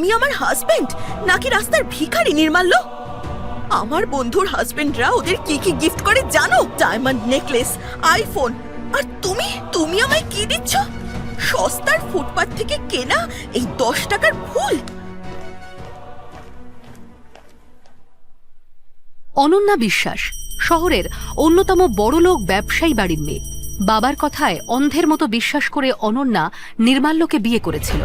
তুমি আমার হাজবেন্ড নাকি রাস্তার ভিখারি নির্মাল্য? আমার বন্ধুর হাজবেন্ডরা ওদের কি কি গিফট করে জানো? Diamond necklace, iPhone. আর তুমি আমায় কি দিচ্ছ? সস্তার ফুটপাত থেকে কেনা এই 10 টাকার ফুল। অনন্যা বিশ্বাস শহরের অন্যতম বড়লোক ব্যবসায়ী বাড়ির মেয়ে। বাবার কথায় অন্ধের মতো বিশ্বাস করে অনন্যা নির্মাল্যকে বিয়ে করেছিল।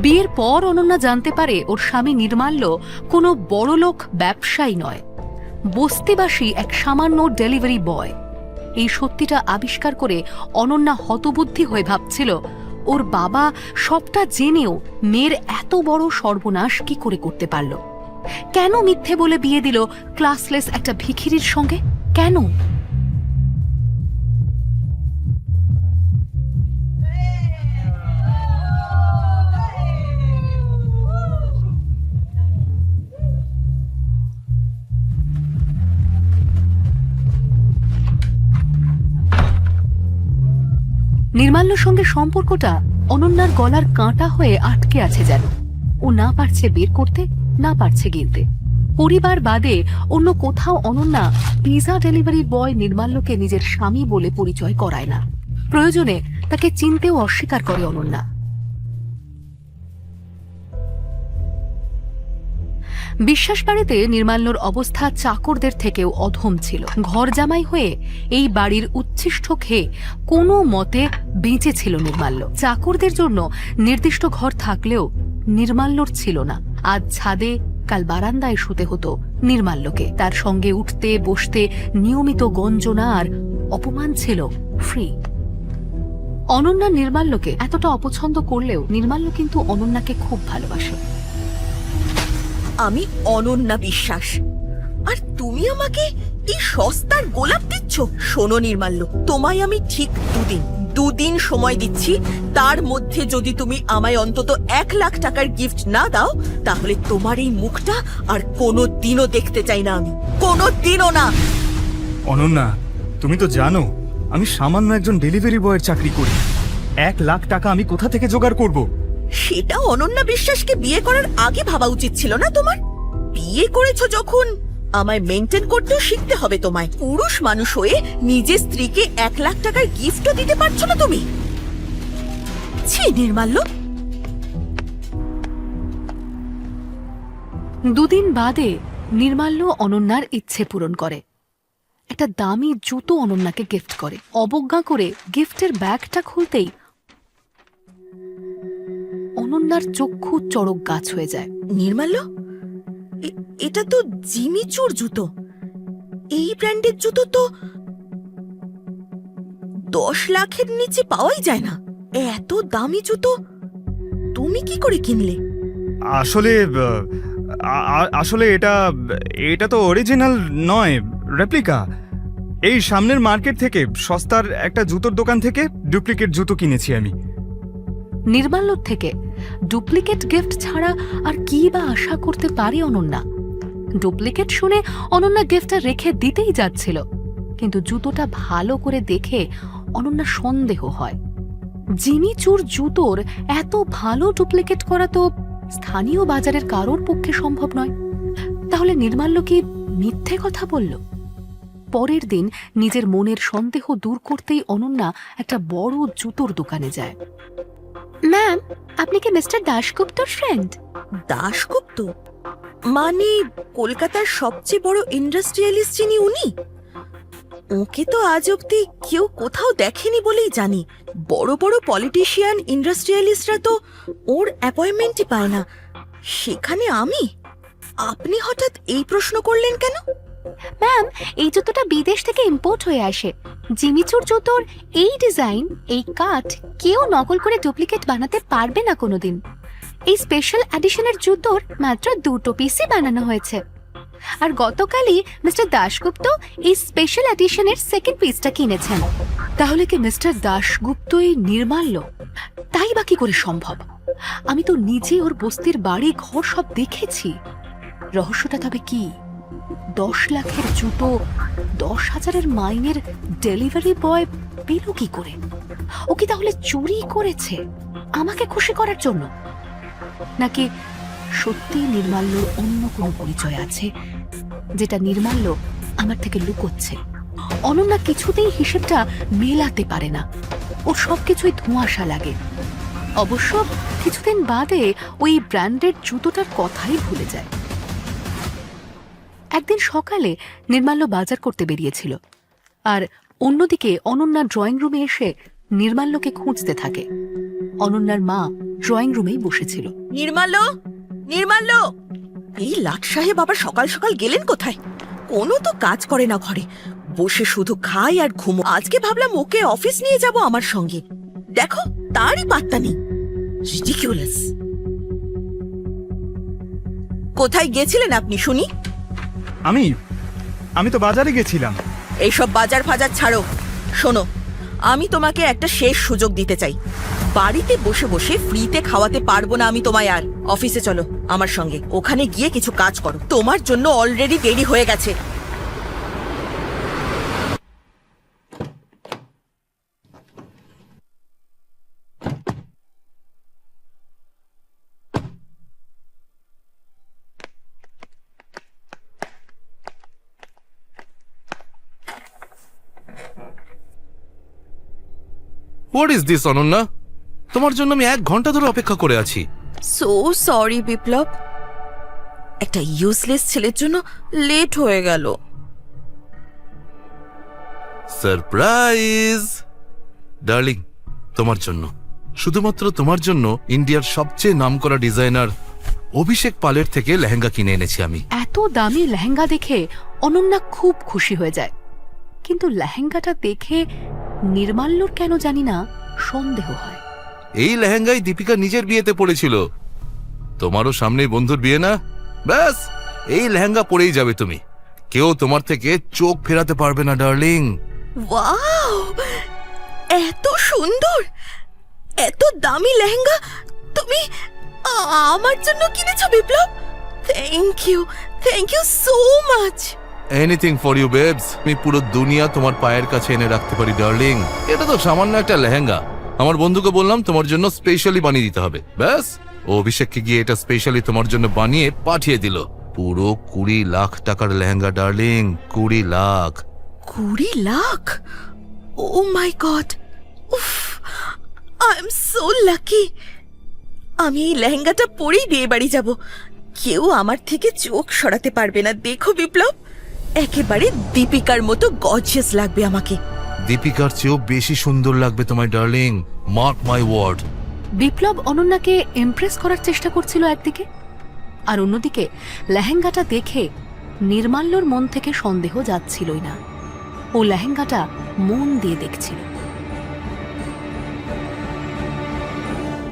বিয়ের পর অনন্যা জানতে পারে ওর স্বামী নির্মাল্য কোনো বড়লোক ব্যবসায়ী নয়, বস্তিবাসী এক সামান্য ডেলিভারি বয়। এই সত্যিটা আবিষ্কার করে অনন্যা হতবুদ্ধি হয়ে ভাবছিল ওর বাবা সবটা জেনেও মেয়ের এত বড় সর্বনাশ কি করে করতে পারল। কেন মিথ্যে বলে বিয়ে দিল ক্লাসলেস একটা ভিখিরির সঙ্গে? কেন? নির্মাল্যর সঙ্গে সম্পর্কটা অনন্যার গলার কাঁটা হয়ে আটকে আছে যেন। ও না পারছে বের করতে, না পারছে গিলতে। পরিবার বাদে অন্য কোথাও অনন্যা পিজা ডেলিভারি বয় নির্মাল্যকে নিজের স্বামী বলে পরিচয় করায় না। প্রয়োজনে তাকে চিনতেও অস্বীকার করে অনন্যা। বিশ্বাস বাড়িতে নির্মাল্যর অবস্থা চাকরদের থেকেও অধম ছিল। ঘর জামাই হয়ে এই বাড়ির উচ্ছিষ্ট খেয়ে কোনো মতে বেঁচে ছিল নির্মাল্য। চাকরদের জন্য নির্দিষ্ট ঘর থাকলেও নির্মাল্যর ছিল না। আজ ছাদে, কাল বারান্দায় শুতে হতো নির্মাল্যকে। তার সঙ্গে উঠতে বসতে নিয়মিত গঞ্জনা আর অপমান ছিল ফ্রি। অনন্যা নির্মাল্যকে এতটা অপছন্দ করলেও নির্মাল্য কিন্তু অনন্যাকে খুব ভালোবাসে। আমি অনন্যা বিশ্বাস, আর তুমি আমাকে এই সস্তার গোলাপ দিচ্ছ? শোনো নির্মাল্য, তোমায় আমি ঠিক দুদিন সময় দিচ্ছি। তার মধ্যে যদি তুমি আমায় অন্তত 1 লাখ টাকার গিফট না দাও, তাহলে তোমার এই মুখটা আর কোনো দিনও দেখতে চাই না আমি, কোনো দিনও না। অনন্যা, তুমি তো জানো আমি সামান্য একজন ডেলিভারি বয়ের চাকরি করি। 1 লাখ টাকা আমি কোথা থেকে জোগাড় করব? সেটা অনন্যা বিশ্বাসকে বিয়ে করার আগে ভাবা উচিত ছিল না তোমার? বিয়ে করেছো যখন, আমায় মেনটেন করতেও শিখতে হবে তোমায়। পুরুষ মানুষ হয়ে নিজের স্ত্রীকে 1 লাখ টাকার গিফটও দিতে পারছো না তুমি? ছি নির্মাল্য। দুদিন বাদে নির্মাল্য অনন্যার ইচ্ছে পূরণ করে। একটা দামি জুতো অনন্যাকে গিফট করে। অবজ্ঞা করে গিফটের ব্যাগটা খুলতেই অনন্যার চক্ষু চড়ক গাছ হয়ে যায়। নির্মাল্য, এটা তো জিমি চুর জুতো। এই ব্র্যান্ডের জুতো তো 10 লাখের নিচে পাওয়াই যায় না। এত দামি জুতো তুমি কি করে কিনলে? আসলে এটা তো অরিজিনাল নয়, রেপ্লিকা। এই সামনের মার্কেট থেকে সস্তার একটা জুতোর দোকান থেকে ডুপ্লিকেট জুতো কিনেছি আমি। নির্মাল্যর থেকে ডুপ্লিকেট গিফট ছাড়া আর কি বা আশা করতে পারে অনন্যা? ডুপ্লিকেট শুনে অনন্যা গিফটটা রেখে দিতেই যাচ্ছিল, কিন্তু জুতোটা ভালো করে দেখে অনন্যা সন্দেহ হয়। জিমি চুর জুতোর এত ভালো ডুপ্লিকেট করা তো স্থানীয় বাজারের কারোর পক্ষে সম্ভব নয়। তাহলে নির্মাল্য কি মিথ্যে কথা বলল? পরের দিন নিজের মনের সন্দেহ দূর করতেই অনন্যা একটা বড় জুতোর দোকানে যায়। ম্যাম, আপনি কি মিস্টার দাশগুপ্তর ফ্রেন্ড? দাশগুপ্ত মানে কলকাতার সবচেয়ে বড় ইন্ডাস্ট্রিয়ালিস্ট যিনি, উনি? ওকে তো আজ অব্দি কেউ কোথাও দেখেনি বলেই জানি। বড় বড় পলিটিশিয়ান, ইন্ডাস্ট্রিয়ালিস্টরা তো ওর অ্যাপয়েন্টমেন্টই পায় না, সেখানে আপনি হঠাৎ এই প্রশ্ন করলেন কেন? ম্যাম, এই জুতোটা বিদেশ থেকে ইম্পোর্ট হয়ে আসে। জিমিচুর জুতোর এই ডিজাইন, এই কাট কেউ নকল করে ডুপ্লিকেট বানাতে পারবে না কোনোদিন। এই স্পেশাল এডিশনের জুতোর মাত্র 2 পিসই বানানো হয়েছে। আর গতকালই মিস্টার দাশগুপ্ত এই স্পেশাল এডিশনের 2nd পিসটা কিনেছেন। তাহলে কি মিস্টার দাশগুপ্তই নির্মাল্য? তাই বা কি করে সম্ভব? আমি তো নিজে ওর বস্তির বাড়ি ঘর সব দেখেছি। রহস্যটা তবে কি? 10 লাখের জুতো 10,000-এর মাইনের ডেলিভারি বয় পেল কি করে? ও কি তাহলে চুরি করেছে আমাকে খুশি করার জন্য? নাকি সত্যি নির্মাল্যর অন্য কোনো পরিচয় আছে, যেটা নির্মাল্য আমার থেকে লুকোচ্ছে। অনন্যা কিছুতেই হিসেবটা মেলাতে পারে না, ওর সবকিছুই ধোঁয়াশা লাগে। অবশ্য কিছুদিন বাদে ওই ব্র্যান্ডেড জুতোটার কথাই ভুলে যায়। একদিন সকালে নির্মাল্য বাজার করতে বেরিয়েছিল, আর অন্যদিকে অনন্যা ড্রয়িং রুমে এসে নির্মাল্যকে খুঁজতে থাকে। অনন্যার মা ড্রয়িং রুমেই বসেছিল। নির্মাল্য, নির্মাল্য, এই লাট সাহেব আবার সকাল সকাল গেলেন কোথায়? কোনো তো কাজ করে না ঘরে, বসে শুধু খায় আর ঘুমো। আজকে ভাবলাম ওকে অফিস নিয়ে যাব আমার সঙ্গে, দেখো তারই পাত্তা নেই। রিডিকিউলাস। কোথায় গেছিলেন আপনি শুনি? আমি তো বাজারে গেছিলাম। এইসব বাজার ফাজার ছাড়ো। শোনো, আমি তোমাকে একটা শেষ সুযোগ দিতে চাই। বাড়িতে বসে বসে ফ্রিতে খাওয়াতে পারবো না আমি তোমায় আর। অফিসে চলো আমার সঙ্গে, ওখানে গিয়ে কিছু কাজ করো। তোমার জন্য অলরেডি দেরি হয়ে গেছে। What is this Ananya? তোমার জন্য আমি 1 ঘন্টা ধরে অপেক্ষা করে আছি। সো সরি বিপ্লব, একটা ইউজলেস ছেলের জন্য লেট হয়ে গেল। সারপ্রাইজ ডার্লিং, তোমার জন্য, শুধুমাত্র তোমার জন্য ইন্ডিয়ার সবচেয়ে নামকরা ডিজাইনার অভিষেক পালের থেকে লেহেঙ্গা কিনে এনেছি আমি। এত দামি লেহেঙ্গা দেখে অনন্যা খুব খুশি হয়ে যায়, কিন্তু লেহেঙ্গাটা দেখে নির্মাল্যর কেন জানি না সন্দেহ হয়। এই লেহেঙ্গাই দীপিকা নিজের বিয়েতে পড়েছিল। তোমারও সামনেই বন্ধুর বিয়ে না? ব্যাস, এই লেহেঙ্গা পরেই যাবে তুমি। কেউ তোমার থেকে চোখ ফেরাতে পারবে না ডার্লিং। ওয়াও, এত সুন্দর, এত দামি লেহেঙ্গা তুমি আমার জন্য কিনেছো Biplab? Thank you so much. Anything for you babes. আমি পুরো দুনিয়া তোমার পায়ের কাছে এনে রাখতে পারি ডার্লিং। এটা তো সামান্য একটা লেহেঙ্গা। আমার বন্ধুকে বললাম তোমার জন্য স্পেশালি বানিয়ে দিতে হবে। ব্যাস, ও অভিষেককে গিয়ে এটা স্পেশালি তোমার জন্য বানিয়ে পাঠিয়ে দিল। পুরো 20 লাখ টাকার লেহেঙ্গা ডার্লিং, 20 লাখ। 20 লাখ? ও মাই গড, উফ, আই এম সো লাকি। আমি এই লেহেঙ্গাটা পরেই বিয়ে বাড়ি যাব। কেউ আমার থেকে চোখ সরাতে পারবে না। দেখো বিপ্লব, একেবারে দীপিকার মতো গর্জিয়াস লাগবে আমাকে। দীপিকার চেয়েও বেশি সুন্দর লাগবে তোমায় darling, mark my word. Biplab অনন্যাকে ইমপ্রেস করার চেষ্টা করছিল একদিকে, আর অন্যদিকে লেহেঙ্গাটা দেখে নির্মাল্যর মন থেকে সন্দেহ যাচ্ছিলই না। ও লেহেঙ্গাটা মন দিয়ে দেখছিল।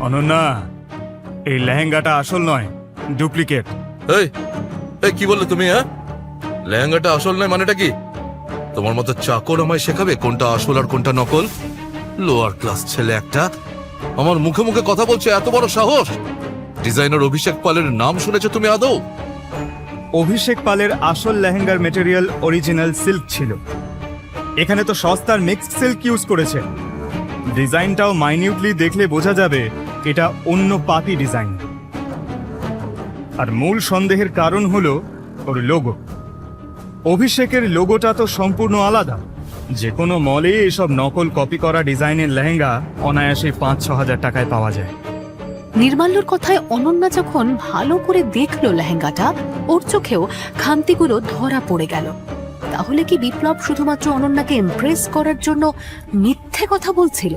অনন্যা, এই লেহেঙ্গাটা আসল নয়, ডুপ্লিকেট। এই এই কি বললে তুমি? হ্যাঁ, লেহেঙ্গাটা আসল নয় মানেটা কি? তোমার মতো চাকর আমায় শেখাবে কোনটা আসল আর কোনটা নকল? লোয়ার ক্লাস ছেলে একটা আমার মুখে মুখে কথা বলছে, এত বড় সাহস! ডিজাইনার অভিষেক পালের নাম শুনেছো তুমি আদৌ? অভিষেক পালের আসল লেহেঙ্গার মেটেরিয়াল অরিজিনাল সিল্ক ছিল। এখানে তো সস্তার মিক্সড সিল্ক ইউজ করেছে। ডিজাইনটাও মাইনিউটলি দেখলে বোঝা যাবে এটা অন্য পাতি ডিজাইন। আর মূল সন্দেহের কারণ হলো ওর লোগো। অভিষেকের লোগোটা তো সম্পূর্ণ আলাদা। যে কোনো মলে এসব নকল কপি করা ডিজাইনের লেহেঙ্গা অনায়াসে 5-6 হাজার টাকায় পাওয়া যায়। নির্মাল্যর কথায় অনন্যা যখন ভালো করে দেখলো লেহেঙ্গাটা, ওর চোখেও খামতিগুলো ধরা পড়ে গেল। তাহলে কি বিপ্লব শুধুমাত্র অনন্যাকে ইমপ্রেস করার জন্য মিথ্যে কথা বলছিল?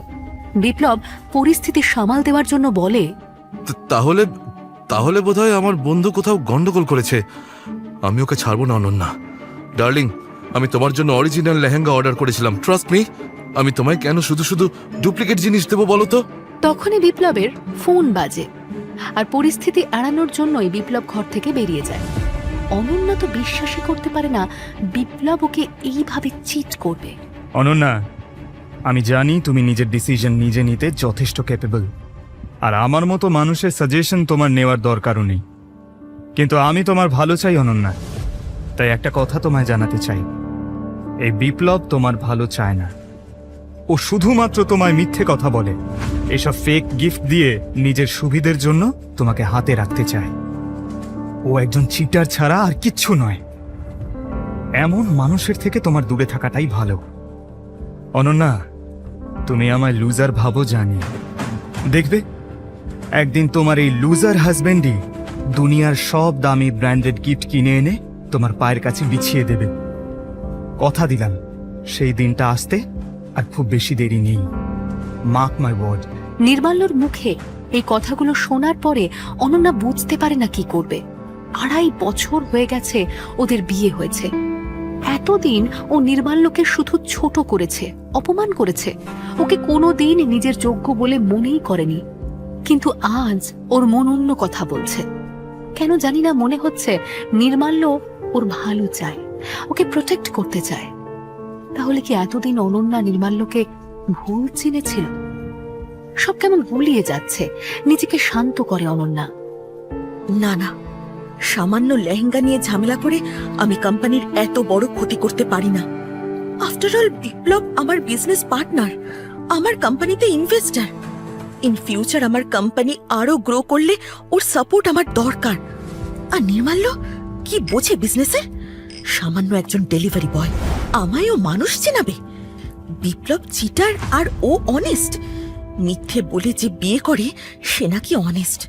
বিপ্লব পরিস্থিতি সামাল দেওয়ার জন্য বলে, তাহলে তাহলে বোধহয় আমার বন্ধু কোথাও গন্ডগোল করেছে। আমি ওকে ছাড়বো না অনন্যা। ডার্লিং, আমি তোমার জন্য অরিজিনাল লেহেঙ্গা অর্ডার করেছিলাম, ট্রাস্ট মি। আমি তোমায় কেন শুধু শুধু ডুপ্লিকেট জিনিস দেবো বলো তো? তখনই বিপ্লবের ফোন বাজে, আর পরিস্থিতি এড়ানোর জন্যই বিপ্লব ঘর থেকে বেরিয়ে যায়। অনন্যা তো বিশ্বাসই করতে পারে না বিপ্লব ওকে এইভাবে চিট করবে। অনন্যা, আমি জানি তুমি নিজের ডিসিশন নিজে নিতে যথেষ্ট ক্যাপেবল, আর আমার মতো মানুষের সাজেশন তোমার নেওয়ার দরকারও নেই। কিন্তু আমি তোমার ভালো চাই অনন্যা, তাই একটা কথা তোমায় জানাতে চাই। এই বিপ্লব তোমার ভালো চায় না। ও শুধুমাত্র তোমায় মিথ্যে কথা বলে। এসব ফেক গিফট দিয়ে নিজের সুবিধের জন্য তোমাকে হাতে রাখতে চায়। ও একজন চিটার ছাড়া আর কিচ্ছু নয়। এমন মানুষের থেকে তোমার দূরে থাকাটাই ভালো। অনন্যা, তুমি আমায় লুজার ভাবো জানি, দেখবে একদিন তোমার এই লুজার হাজবেন্ডই দুনিয়ার সব দামি ব্র্যান্ডেড গিফট কিনে এনে তোমার পায়ের কাছে বিছিয়ে দেবে। কথা দিলাম, সেই দিনটা আসতে আর খুব বেশি দেরি নেই। Mark my word. নির্মাল্যর মুখে এই কথাগুলো শোনার পরে অনন্যা বুঝতে পারে না কি করবে। 2.5 বছর হয়ে গেছে ওদের বিয়ে হয়েছে। এতদিন ও নির্মাল্যকে শুধু ছোট করেছে, অপমান করেছে, ওকে কোনোদিন নিজের যোগ্য বলে মনেই করেনি। কিন্তু আজ ওর মন অন্য কথা বলছে। কেন জানি না মনে হচ্ছে নির্মাল্য ওর ভালো চায়, ওকে প্রোটেক্ট করতে চায়। তাহলে কি এতদিন অনন্যা নির্মাল্যকে ভুল চিনেছিল? সব কেমন গুলিয়ে যাচ্ছে। নিজেকে শান্ত করে অনন্যা। না না, সামান্য লেহেঙ্গা নিয়ে ঝামেলা করে আমি কোম্পানির এত বড় ক্ষতি করতে পারি না। আফটার অল বিপ্লব আমার বিজনেস পার্টনার, আমার কোম্পানিতে ইনভেস্টার। ইন ফিউচার আমার কোম্পানি আরো গ্রো করলে ওর সাপোর্ট আমার দরকার। আর নির্মাল্য কি বোঝে বিজনেসের? সামান্য একজন ডেলিভারি বয়, আমায়ও মানুষ চেনাবে? বিপ্লব চিটার আর ও অনেস্ট। মিথ্যে বলে যে বিয়ে করে সে নাকি অনেস্ট।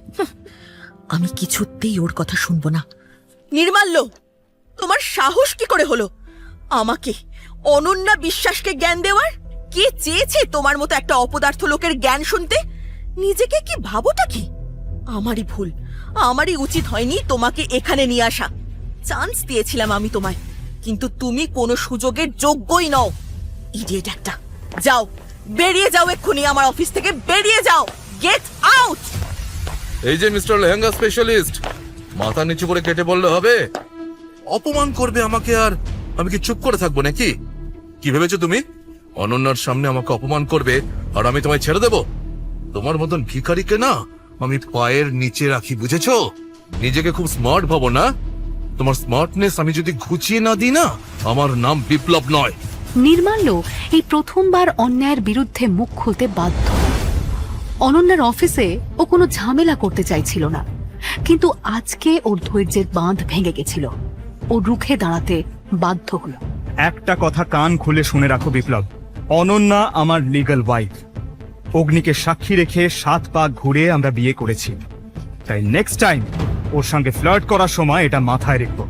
আমি কিছুতেই ওর কথা শুনবো না। নির্মাল্য, তোমার সাহস কি করে হলো আমাকে, অনন্যা বিশ্বাসকে জ্ঞান দেওয়ার? কে চেয়েছে তোমার মতো একটা অপদার্থ লোকের জ্ঞান শুনতে? নিজেকে কি ভাবোটা কি? আমারই ভুল, আমারই উচিত হয়নি তোমাকে এখানে নিয়ে আসা। চান্স দিয়েছিলাম আমি তোমায়, কিন্তু তুমি কোনো সুযোগের যোগ্যই নও। ইডিয়েট একটা। যাও, বেরিয়ে যাও এক্ষুনি আমার অফিস থেকে, বেরিয়ে যাও। Get out. এই যে মিস্টার লেহেঙ্গা স্পেশালিস্ট, মাথা নিচু করে কেটে বললে হবে? অপমান করবে আমাকে আর আমি কি চুপ করে থাকবো নাকি? কি ভেবেছো তুমি? অনন্যার সামনে আমাকে অপমান করবে আর আমি তোমায় ছেড়ে দেব? তোমার মতন ভিখারিকে না আমি পায়ের নিচে রাখি, বুঝেছো? নিজেকে খুব স্মার্ট ভাবো না? তোমার স্মার্টনেস আমি যদি ঘুচিয়ে না দিই না, আমার নাম বিপ্লব নয়। নির্মাল্য এই প্রথমবার অন্যায়ের বিরুদ্ধে মুখ খুলতে বাধ্য। অনন্যার অফিসে ও কোনো ঝামেলা করতে চাইছিল না, কিন্তু আজকে ওর ধৈর্যের বাঁধ ভেঙে গেছিল। ও রুখে দাঁড়াতে বাধ্য হলো। একটা কথা কান খুলে শুনে রাখো বিপ্লব, অনন্যা আমার লিগ্যাল ওয়াইফ। অগ্নিকে সাক্ষী রেখে 7 পাক ঘুরে আমরা বিয়ে করেছি। তাই নেক্সট টাইম ওর সঙ্গে ফ্লার্ট করার সময় এটা মাথায় রেখো,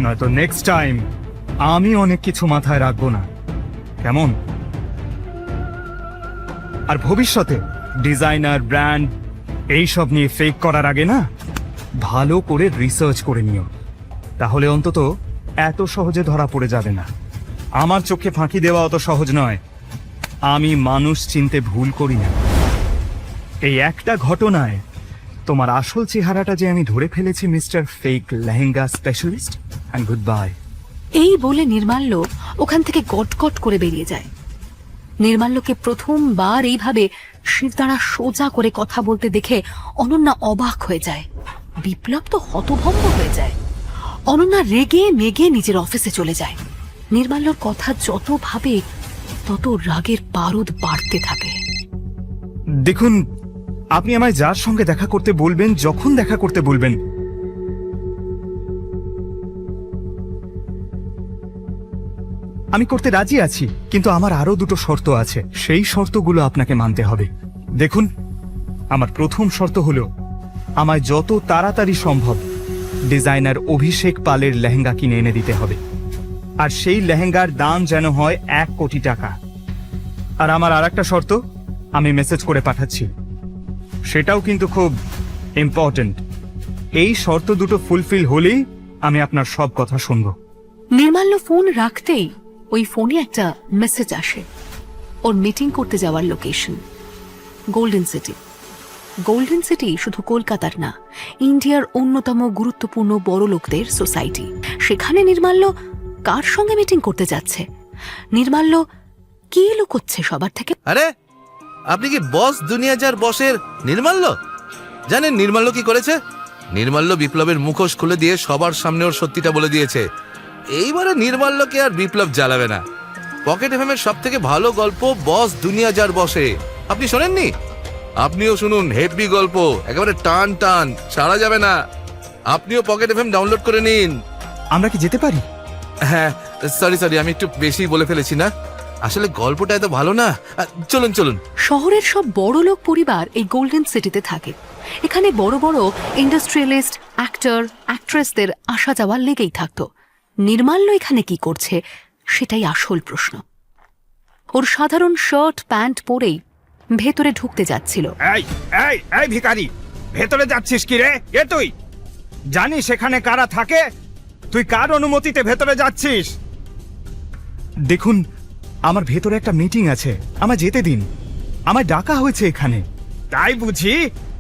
নয়তো নেক্সট টাইম আমি অনেক কিছু মাথায় রাখবো না, কেমন? আর ভবিষ্যতে ডিজাইনার, ব্র্যান্ড এইসব নিয়ে ফেক করার আগে না ভালো করে রিসার্চ করে নিও, তাহলে অন্তত এত সহজে ধরা পড়ে যাবে না। আমার চোখে ফাঁকি দেওয়া অত সহজ নয়। আমি মানুষ চিনতে ভুল করি না। এই একটা ঘটনায় তোমার আসল চেহারাটা যে আমি ধরে ফেলেছি, mister fake lehenga specialist, and good bye. এই বলে নির্মাল্য ওখান থেকে গটগট করে বেরিয়ে যায়। নির্মাল্যকে প্রথমবার এইভাবে শিরদাঁড়া সোজা করে কথা বলতে দেখে অনন্যা অবাক হয়ে যায়। বিপ্লব তো হতভম্ব হয়ে যায়। অনন্যা রেগে মেগে নিজের অফিসে চলে যায়। নির্মাল্যর কথা যত ভাবে তত রাগের পারদ বাড়তে থাকে। দেখুন, আপনি আমায় যার সঙ্গে দেখা করতে বলবেন, যখন দেখা করতে বলবেন, আমি করতে রাজি আছি, কিন্তু আমার আরো 2টো শর্ত আছে। সেই শর্তগুলো আপনাকে মানতে হবে। দেখুন, আমার প্রথম শর্ত হলো আমায় যত তাড়াতাড়ি সম্ভব ডিজাইনার অভিষেক পালের লেহেঙ্গা কিনে এনে দিতে হবে, আর সেই লেহেঙ্গার দাম যেন হয় 1 কোটি টাকা। আর আমার আরেকটা শর্ত আমি মেসেজ করে পাঠাচ্ছি, সেটাও কিন্তু খুব ইম্পর্টেন্ট। এই শর্ত দুটো ফুলফিল হলেই আমি আপনার সব কথা শুনবো। নির্মাল্য ফোন রাখতেই ওই ফোনে একটা মেসেজ আসে। ওর মিটিং করতে যাওয়ার location golden city. Golden city শুধু কলকাতার না, ইন্ডিয়ার অন্যতম গুরুত্বপূর্ণ বড় লোকদের সোসাইটি। সেখানে নির্মাল্য কার সঙ্গে মিটিং করতে যাচ্ছে? নির্মাল্য কি লুকোচ্ছে সবার থেকে? আরে আপনি কি বস দুনিয়া যার বসের নির্মাল্য? জানেন নির্মাল্য কি করেছে? নির্মাল্য বিপ্লবের মুখোশ খুলে দিয়ে সবার সামনে ওর সত্যিটা বলে দিয়েছে। এইবারে নির্মাল্যকে আর বিপ্লব জ্বালাবে না। পকেট এফএমের সব থেকে ভালো গল্প বস দুনিয়া যার বসে, আপনি শোনেননি? আপনিও শুনুন, হেভি গল্প, একেবারে টান টান, ছাড়া যাবে না। আপনিও পকেট এফএম ডাউনলোড করে নিন। আমরা কি যেতে পারি? হ্যাঁ, সরি আমি একটু বেশি বলে ফেলেছি না, আসলে গল্পটা এত ভালো না। চলুন চলুন। শহরের সব বড়লোক পরিবার এই গোল্ডেন সিটিতে থাকে। এখানে বড় বড় ইন্ডাস্ট্রিয়ালিস্ট, অ্যাক্টর, অ্যাক্ট্রেসদের আসা যাওয়া লেগেই থাকতো। নির্মাল্য এখানে কি করছে সেটাই আসল প্রশ্ন। ওর সাধারণ শার্ট প্যান্ট পরেই ভেতরে ঢুকতে যাচ্ছিল। এই ভিখারি, ভেতরে যাচ্ছিস কি রে? এ তুই জানিস এখানে কারা থাকে? তুই কার অনুমতিতে ভেতরে যাচ্ছিস? দেখুন, আমার ভেতরে একটা মিটিং আছে, আমায় যেতে দিন। আমায় ডাকা হয়েছে এখানে। তাই বুঝি?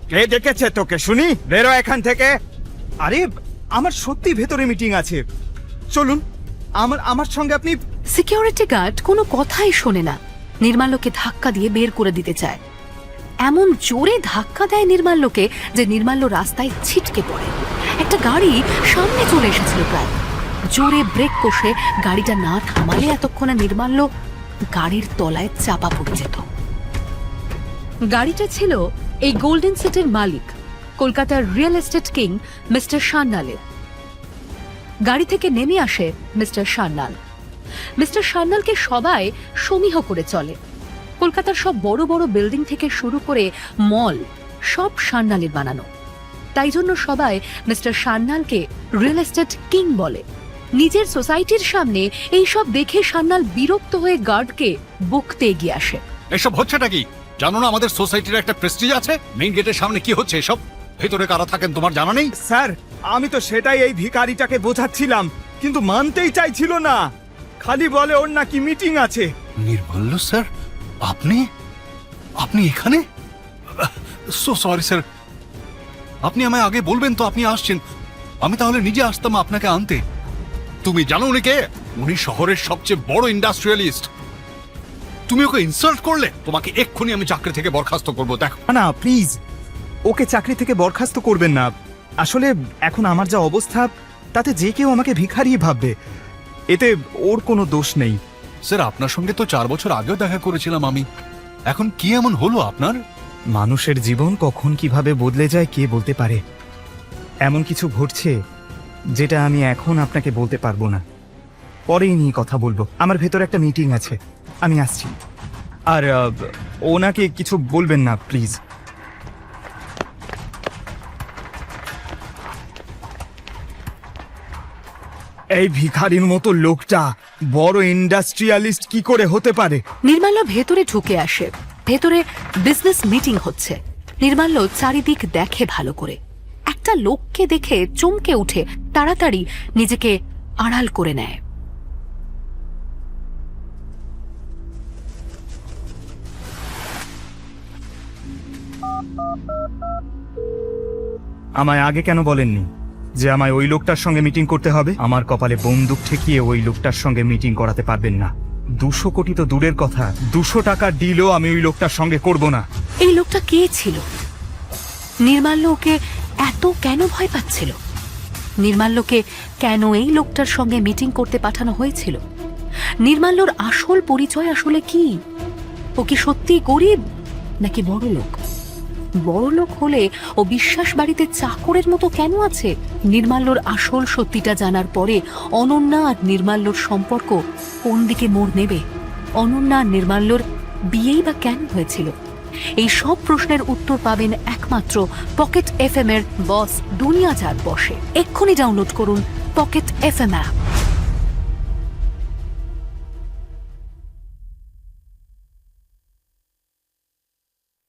কে ডেকেছে তোকে শুনি? বেরো এখান থেকে। আরে আমার সত্যি ভেতরে মিটিং আছে, চলুন। আমার সঙ্গে আপনি। সিকিউরিটি গার্ড কোনো কথাই শোনে না, নির্মাল্যকে ধাক্কা দিয়ে বের করে দিতে চায়। এমন জোরে ধাক্কা দেয় নির্মাল্যকে যে নির্মাল্য রাস্তায় ছিটকে পড়ে। একটা গাড়ি সামনে চলে এসেছিল প্রায়। জোরে ব্রেক কষে গাড়িটা না থামালে এতক্ষণে নির্মাল্য গাড়ির তলায় চাপা পড়ে যেত। গাড়িটা ছিল এই গোল্ডেন সিটির মালিক, কলকাতার রিয়েল এস্টেট কিং মিস্টার সান্যালের। গাড়ি থেকে নেমে আসে মিস্টার সান্যাল। মিস্টার সান্যালকে সবাই সমীহ করে চলে। কলকাতার সব বড় বড় বিল্ডিং থেকে শুরু করে মল সব সান্যালের বানানো। তাই জন্য সবাই মিস্টার সান্যালকে রিয়েল এস্টেট কিং বলে। নিজের সোসাইটির সামনে এই সব দেখে সান্যাল বিরক্ত হয়ে গার্ডকে বকতে এগিয়ে আসে। এসব হচ্ছেটা কি? জানো না আমাদের সোসাইটির একটা প্রেস্টিজ আছে? মেইন গেটের সামনে কি হচ্ছে এসব? ভেতরে কারা থাকেন তোমার জানা নেই? স্যার, আমি তো সেটাই এই ভিখারিটাকে বোঝাচ্ছিলাম, কিন্তু মানতেই চাইছিল না। খালি বলে ওর নাকি মিটিং আছে। নির্মল্য স্যার, আপনি এখানে? সো সরি স্যার, আপনি আমায় আগে বলবেন তো আপনি আসছেন। আমি তাহলে নিজে আসতাম আপনাকে আনতে। তুমি জানো উনি কে? উনি শহরের সবচেয়ে বড় ইন্ডাস্ট্রিয়ালিস্ট। তুমি ওকে ইনসাল্ট করলে, তোমাকে এক্ষুনি আমি চাকরি থেকে বরখাস্ত করবো। দেখো না প্লিজ, ওকে চাকরি থেকে বরখাস্ত করবেন না। আসলে এখন আমার যা অবস্থা, তাতে যে কেউ আমাকে ভিখারি ভাববে। এতে ওর কোনো দোষ নেই। স্যার, আপনার সঙ্গে তো 4 বছর আগেও দেখা করেছিলাম আমি। এখন কি এমন হলো আপনার? মানুষের জীবন কখন কিভাবে বদলে যায় কে বলতে পারে। এমন কিছু ঘটছে যেটা আমি এখন আপনাকে বলতে পারবো না, পরেই নিয়ে কথা বলবো। আমার ভেতরে একটা মিটিং আছে, আমি আসছি। আর ওনাকে কিছু বলবেন না প্লিজ। এই ভিখারির মতো লোকটা বড় ইন্ডাস্ট্রিয়ালিস্ট কি করে হতে পারে? নির্মাল্য ভেতরে ঢুকে আসে। ভেতরে বিজনেস মিটিং হচ্ছে। নির্মাল্য চারিদিক দেখে ভালো করে। একটা লোককে দেখে চমকে উঠে তাড়াতাড়ি নিজেকে আড়াল করে নেয়। আমায় আগে কেন বলেননি যে আমায় ওই লোকটার সঙ্গে মিটিং করতে হবে? আমার কপালে বন্দুক ঠেকিয়ে ওই লোকটার সঙ্গে মিটিং করাতে পারবেন না। 200 কোটি তো দূরের কথা, 200 টাকার ডিলও আমি ওই লোকটার সঙ্গে করব না। এই লোকটা কে ছিল? নির্মাল্য ওকে এত কেন ভয় পাচ্ছিল? নির্মাল্যকে কেন এই লোকটার সঙ্গে মিটিং করতে পাঠানো হয়েছিল? নির্মাল্যর আসল পরিচয় আসলে কি? ও কি সত্যি গরিব নাকি বড় লোক? বড় লোক হলে ও বিশ্বাস বাড়িতে চাকরের মতো কেন আছে? নির্মাল্যর আসল সত্যিটা জানার পরে অনন্যা আর নির্মাল্যর সম্পর্ক কোন দিকে মোড় নেবে? অনন্যা আর নির্মাল্যর বিয়েই বা কেন হয়েছিল? এই সব প্রশ্নের উত্তর পাবেন একমাত্র পকেট এফএম এর বস দুনিয়া যার বসে। এক্ষুনি ডাউনলোড করুন পকেট এফএম অ্যাপ।